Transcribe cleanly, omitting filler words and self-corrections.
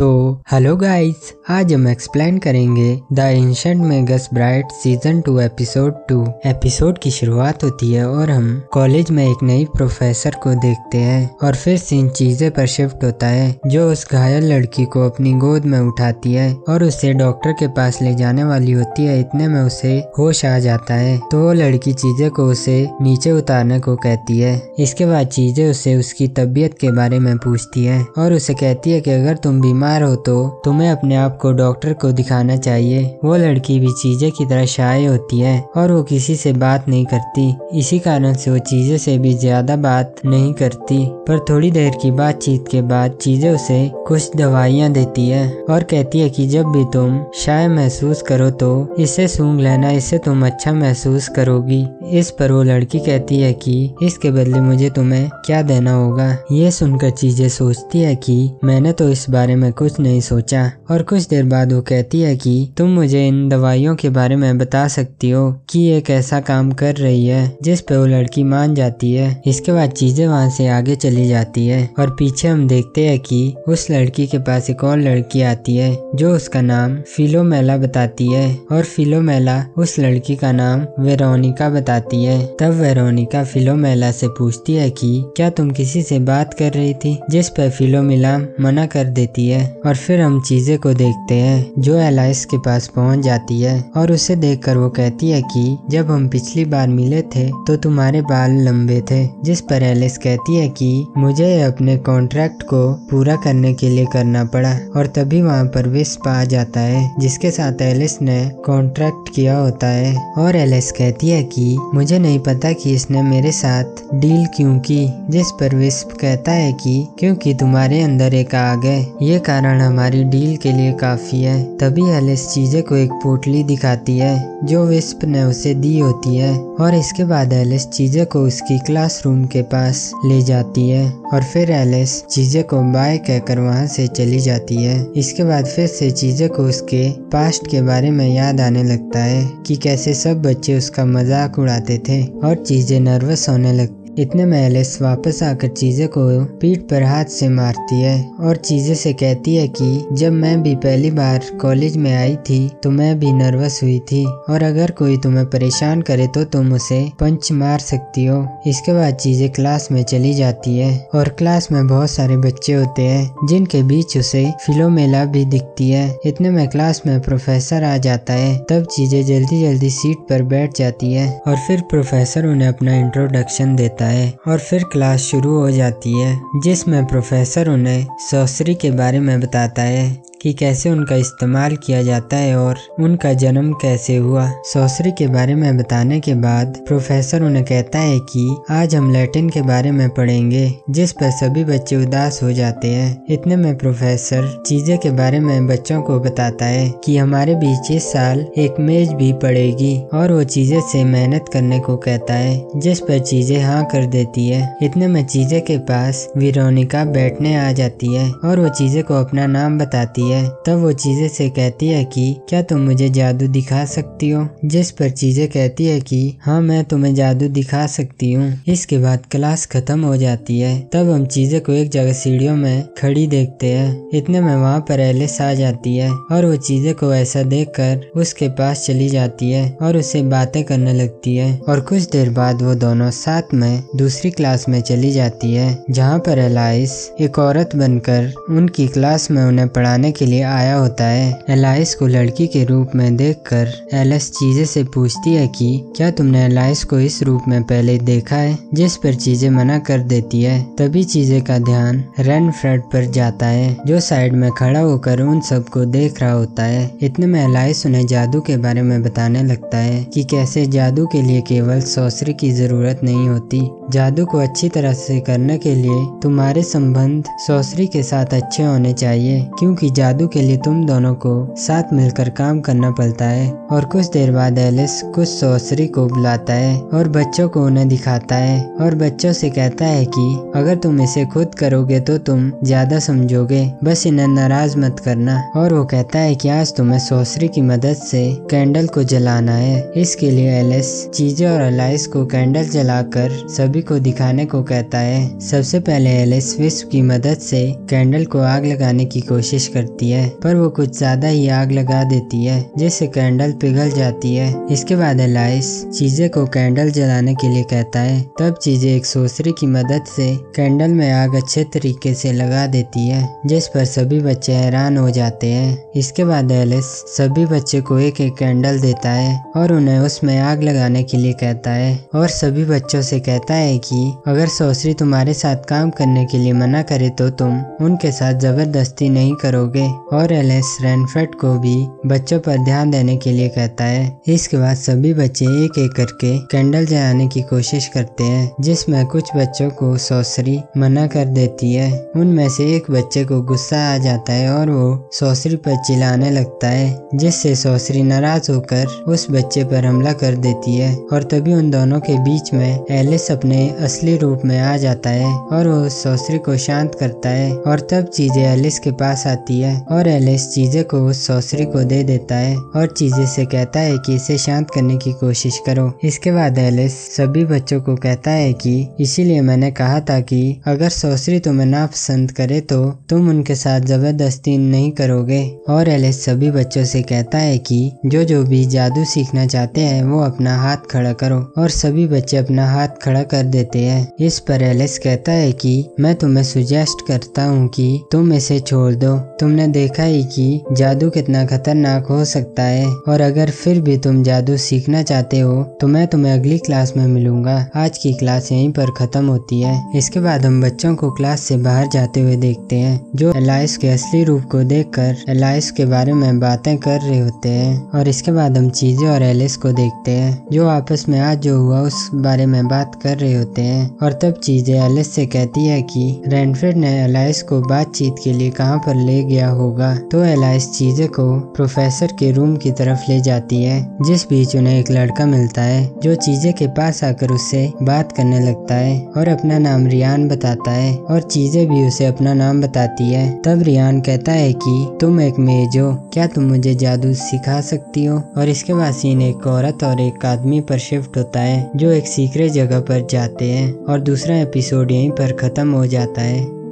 Hello guys, आज हम explain करेंगे the ancient Magas bride season 2 episode 2। Episode की शुरुआत होती है और हम कॉलेज में एक नई प्रोफेसर को देखते हैं और फिर सीन चीजें पर शिफ्ट होता है जो उस घायल लड़की को अपनी गोद में उठाती है और उसे डॉक्टर के पास ले जाने वाली होती है। इतने में उसे होश आ जाता है तो वो लड़की चीजें को उसे नीचे उतारने को कहती है। इसके बाद चीजें उसे उसकी तबीयत के बारे में पूछती है और उसे कहती है कि अगर तुम बीमार हो तो तुम्हें अपने आप को डॉक्टर को दिखाना चाहिए। वो लड़की भी चीजें की तरह शाय होती है और वो किसी से बात नहीं करती। इसी कारण से वो चीजें से भी ज्यादा बात नहीं करती। पर थोड़ी देर की बातचीत के बाद चीजें उसे कुछ दवाइयाँ देती है और कहती है कि जब भी तुम शाय महसूस करो तो इसे सूंघ लेना, इससे तुम अच्छा महसूस करोगी। इस पर वो लड़की कहती है कि इसके बदले मुझे तुम्हें क्या देना होगा। ये सुनकर चीजें सोचती है कि मैंने तो इस बारे में कुछ नहीं सोचा। और कुछ देर बाद वो कहती है कि तुम मुझे इन दवाइयों के बारे में बता सकती हो कि ये कैसा काम कर रही है, जिस पे वो लड़की मान जाती है। इसके बाद चीजें वहाँ से आगे चली जाती है और पीछे हम देखते हैं कि उस लड़की के पास एक और लड़की आती है जो उसका नाम फिलोमेला बताती है और फिलोमेला उस लड़की का नाम वेरोनिका बताती है। तब वेरोनिका फिलोमेला से पूछती है कि क्या तुम किसी से बात कर रही थी, जिस पर फिलोमेला मना कर देती है। और फिर हम चीजें को देखते हैं जो एलाइस के पास पहुंच जाती है और उसे देखकर वो कहती है कि जब हम पिछली बार मिले थे तो तुम्हारे बाल लंबे थे। जिस पर एलिस कहती है कि मुझे अपने कॉन्ट्रैक्ट को पूरा करने के लिए करना पड़ा। और तभी वहाँ पर विस्प आ जाता है जिसके साथ एलिस ने कॉन्ट्रैक्ट किया होता है। और एलिस कहती है कि मुझे नहीं पता कि इसने मेरे साथ डील क्यों की। जिस पर विस्प कहता है कि क्योंकि तुम्हारे अंदर एक आग है, ये कारण हमारी डील के लिए काफी है। तभी एलिस चीजें को एक पोटली दिखाती है जो विस्प ने उसे दी होती है और इसके बाद एलिस चीजें को उसकी क्लासरूम के पास ले जाती है और फिर एलिस चीजें को बाय कहकर वहां से चली जाती है। इसके बाद फिर से चीजें को उसके पास्ट के बारे में याद आने लगता है कि कैसे सब बच्चे उसका मजाक उड़ाते थे और चीजें नर्वस होने लगती। इतने में एलिस वापस आकर चीजें को पीठ पर हाथ से मारती है और चीजें से कहती है कि जब मैं भी पहली बार कॉलेज में आई थी तो मैं भी नर्वस हुई थी और अगर कोई तुम्हें परेशान करे तो तुम उसे पंच मार सकती हो। इसके बाद चीजें क्लास में चली जाती है और क्लास में बहुत सारे बच्चे होते हैं जिनके बीच उसे फिलोमेला भी दिखती है। इतने में क्लास में प्रोफेसर आ जाता है। तब चीजें जल्दी जल्दी सीट पर बैठ जाती है और फिर प्रोफेसर उन्हें अपना इंट्रोडक्शन देता है और फिर क्लास शुरू हो जाती है जिसमें प्रोफेसर उन्हें सॉर्सरी के बारे में बताता है कि कैसे उनका इस्तेमाल किया जाता है और उनका जन्म कैसे हुआ। सॉर्सरी के बारे में बताने के बाद प्रोफेसर उन्हें कहता है कि आज हम लैटिन के बारे में पढ़ेंगे, जिस पर सभी बच्चे उदास हो जाते हैं। इतने में प्रोफेसर चीजें के बारे में बच्चों को बताता है कि हमारे बीच इस साल एक मेज भी पड़ेगी और वो चीजें से मेहनत करने को कहता है, जिस पर चीजें हाँ कर देती है। इतने में चीजें के पास वेरोनिका बैठने आ जाती है और वो चीजें को अपना नाम बताती है। तब वो चीजें से कहती है कि क्या तुम मुझे जादू दिखा सकती हो। जिस पर चीजें कहती है कि हाँ, मैं तुम्हें जादू दिखा सकती हूँ। इसके बाद क्लास खत्म हो जाती है। तब हम चीजें को एक जगह सीढ़ियों में खड़ी देखते हैं। इतने में वहाँ पर एलिस आ जाती है और वो चीजें को ऐसा देखकर उसके पास चली जाती है और उससे बातें करने लगती है। और कुछ देर बाद वो दोनों साथ में दूसरी क्लास में चली जाती है जहाँ पर एलाइस एक औरत बनकर उनकी क्लास में उन्हें पढ़ाने के लिए आया होता है। एलाइस को लड़की के रूप में देखकर एलिस चीजें से पूछती है कि क्या तुमने एलाइस को इस रूप में पहले देखा है, जिस पर चीजें मना कर देती है। तभी चीजें का ध्यान रेनफ्रेड पर जाता है जो साइड में खड़ा होकर उन सबको देख रहा होता है। इतने में एलाइस उन्हें जादू के बारे में बताने लगता है कि कैसे जादू के लिए केवल सॉर्सरी की जरूरत नहीं होती। जादू को अच्छी तरह से करने के लिए तुम्हारे संबंध सॉर्सरी के साथ अच्छे होने चाहिए, क्योंकि जादू के लिए तुम दोनों को साथ मिलकर काम करना पड़ता है। और कुछ देर बाद एलिस कुछ सॉर्सरी को बुलाता है और बच्चों को उन्हें दिखाता है और बच्चों से कहता है कि अगर तुम इसे खुद करोगे तो तुम ज्यादा समझोगे, बस इन्हें नाराज मत करना। और वो कहता है कि आज तुम्हें सॉर्सरी की मदद से कैंडल को जलाना है। इसके लिए एलिस चीजें और एलाइस को कैंडल जलाकर सभी को दिखाने को कहता है। सबसे पहले एलिस विस्प की मदद से कैंडल को आग लगाने की कोशिश करती है, पर वो कुछ ज्यादा ही आग लगा देती है जिससे कैंडल पिघल जाती है। इसके बाद एलाइस चीजे को कैंडल जलाने के लिए कहता है। तब चीजे एक सोसरी की मदद से कैंडल में आग अच्छे तरीके से लगा देती है, जिस पर सभी बच्चे हैरान हो जाते हैं। इसके बाद एलिस सभी बच्चे को एक एक कैंडल देता है और उन्हें उसमें आग लगाने के लिए कहता है और सभी बच्चों से कहता है कि अगर सोसरी तुम्हारे साथ काम करने के लिए मना करे तो तुम उनके साथ जबरदस्ती नहीं करोगे। और एलिस रेनफ्रेड को भी बच्चों पर ध्यान देने के लिए कहता है। इसके बाद सभी बच्चे एक एक करके कैंडल जलाने की कोशिश करते हैं, जिसमें कुछ बच्चों को सोसरी मना कर देती है। उनमें से एक बच्चे को गुस्सा आ जाता है और वो सोसरी पर चिल्लाने लगता है, जिससे सोसरी नाराज होकर उस बच्चे पर हमला कर देती है। और तभी उन दोनों के बीच में एलिस अपने असली रूप में आ जाता है और वो सोसरी को शांत करता है। और तब चीजें एलिस के पास आती है और एलिस चीजे को उस सोसरी को दे देता है और चीजे से कहता है कि इसे शांत करने की कोशिश करो। इसके बाद एलिस सभी बच्चों को कहता है कि इसीलिए मैंने कहा था कि अगर सोसरी तुम्हें नापसंद करे तो तुम उनके साथ जबरदस्ती नहीं करोगे। और एलिस सभी बच्चों से कहता है कि जो भी जादू सीखना चाहते हैं वो अपना हाथ खड़ा करो। और सभी बच्चे अपना हाथ खड़ा कर देते हैं। इस पर एलिस कहता है कि मैं तुम्हें सुजेस्ट करता हूँ कि तुम इसे छोड़ दो। तुमने देखा ही कि जादू कितना खतरनाक हो सकता है, और अगर फिर भी तुम जादू सीखना चाहते हो तो मैं तुम्हें अगली क्लास में मिलूंगा। आज की क्लास यहीं पर खत्म होती है। इसके बाद हम बच्चों को क्लास से बाहर जाते हुए देखते हैं, जो एलाइस के असली रूप को देखकर एलाइस के बारे में बातें कर रहे होते हैं। और इसके बाद हम चीजे और एलिस को देखते हैं, जो आपस में आज जो हुआ उस बारे में बात कर रहे होते हैं। और तब चीजे एलिस से कहती है कि रेनफ्रेड ने एलाइस को बातचीत के लिए कहाँ पर ले गया होगा। तो एलाइस चीजे को प्रोफेसर के रूम की तरफ ले जाती है, जिस बीच उन्हें एक लड़का मिलता है जो चीजे के पास आकर उससे बात करने लगता है और अपना नाम रियान बताता है। और चीजे भी उसे अपना नाम बताती है। तब रियान कहता है कि तुम एक मेज हो, क्या तुम मुझे जादू सिखा सकती हो। और इसके बाद सीन एक औरत और एक आदमी पर शिफ्ट होता है, जो एक सीक्रेट जगह पर जाते हैं। और दूसरा एपिसोड यहीं पर खत्म हो जाता है।